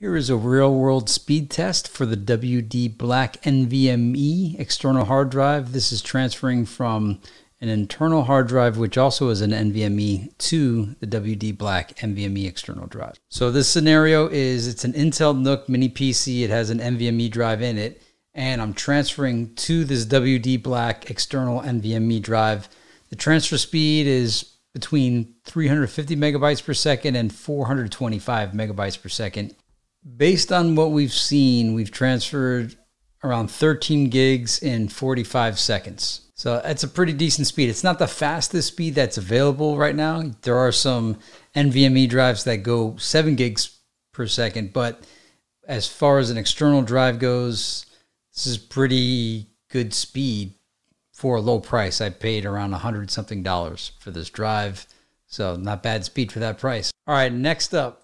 Here is a real-world speed test for the WD Black NVMe external hard drive. This is transferring from an internal hard drive, which also is an NVMe, to the WD Black NVMe external drive. So this scenario is, it's an Intel NUC mini PC. It has an NVMe drive in it, and I'm transferring to this WD Black external NVMe drive. The transfer speed is between 350 megabytes per second and 425 megabytes per second. Based on what we've seen, we've transferred around 13 gigs in 45 seconds. So that's a pretty decent speed. It's not the fastest speed that's available right now. There are some NVMe drives that go 7 gigs per second, but as far as an external drive goes, this is pretty good speed for a low price. I paid around $100 something for this drive, so not bad speed for that price. All right, next up.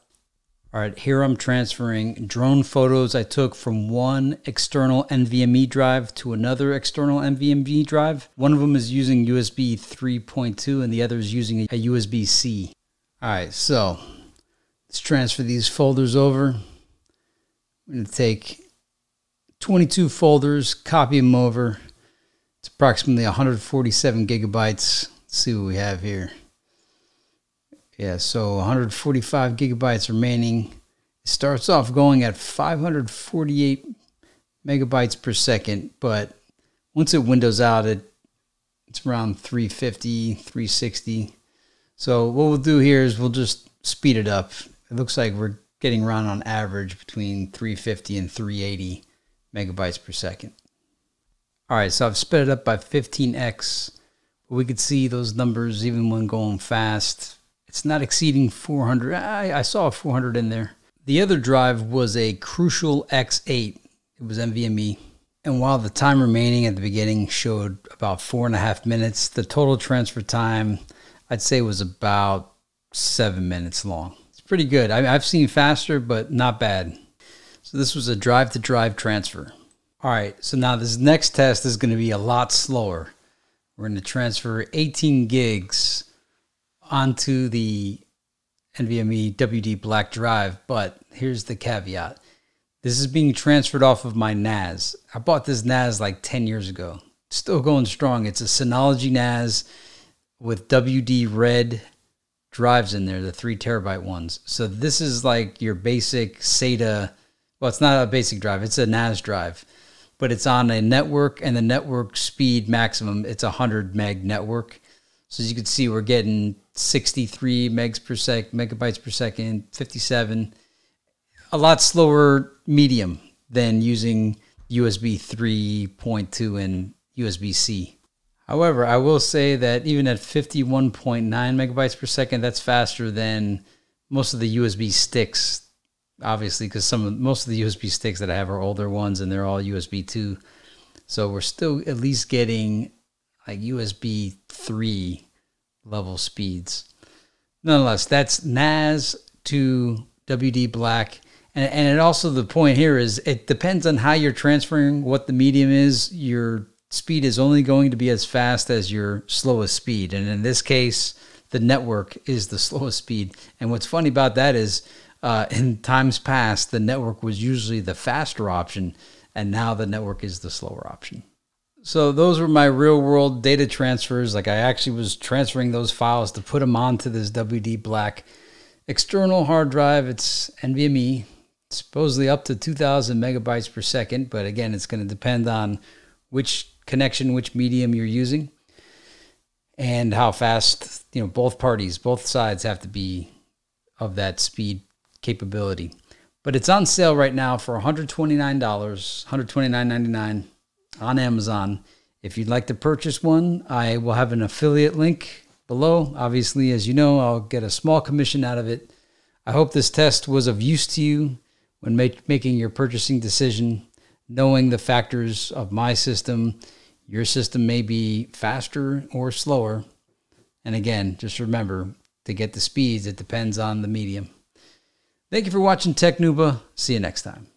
All right, here I'm transferring drone photos I took from one external NVMe drive to another external NVMe drive. One of them is using USB 3.2 and the other is using a USB-C. All right, so let's transfer these folders over. I'm going to take 22 folders, copy them over. It's approximately 147 gigabytes. Let's see what we have here. Yeah, so 145 gigabytes remaining. It starts off going at 548 megabytes per second, but once it windows out, it's around 350, 360. So what we'll do here is we'll just speed it up. It looks like we're getting around on average between 350 and 380 megabytes per second. All right, so I've sped it up by 15x. But we could see those numbers even when going fast. It's not exceeding 400. I saw a 400 in there. The other drive was a Crucial X8. It was NVMe. And while the time remaining at the beginning showed about 4.5 minutes, the total transfer time, I'd say, was about 7 minutes long. It's pretty good. I've seen faster, but not bad. So this was a drive-to-drive transfer. All right, so now this next test is going to be a lot slower. We're going to transfer 18 gigs onto the NVMe WD Black drive, but here's the caveat. This is being transferred off of my NAS. I bought this NAS like 10 years ago. It's still going strong. It's a Synology NAS with WD Red drives in there, the 3 terabyte ones. So this is like your basic SATA. Well, it's not a basic drive. It's a NAS drive, but it's on a network, and the network speed maximum, it's 100 meg network. So as you can see, we're getting 63 megabytes per second, 57. A lot slower medium than using USB 3.2 and USB-C. However, I will say that even at 51.9 megabytes per second, that's faster than most of the USB sticks, obviously, because most of the USB sticks that I have are older ones and they're all USB 2. So we're still at least getting like USB 3 level speeds. Nonetheless, that's NAS to WD Black. And it also, the point here is, it depends on how you're transferring, what the medium is. Your speed is only going to be as fast as your slowest speed. And in this case, the network is the slowest speed. And what's funny about that is, in times past, the network was usually the faster option, and now the network is the slower option. So those were my real world data transfers. Like, I actually was transferring those files to put them onto this WD Black external hard drive. It's NVMe, supposedly up to 2000 megabytes per second. But again, it's going to depend on which connection, which medium you're using, and how fast, both parties, both sides have to be of that speed capability. But it's on sale right now for $129, $129.99. on Amazon. If you'd like to purchase one, I will have an affiliate link below. Obviously, as you know, I'll get a small commission out of it. I hope this test was of use to you when making your purchasing decision, knowing the factors of my system. Your system may be faster or slower. And again, just remember, to get the speeds, it depends on the medium. Thank you for watching TechNuba. See you next time.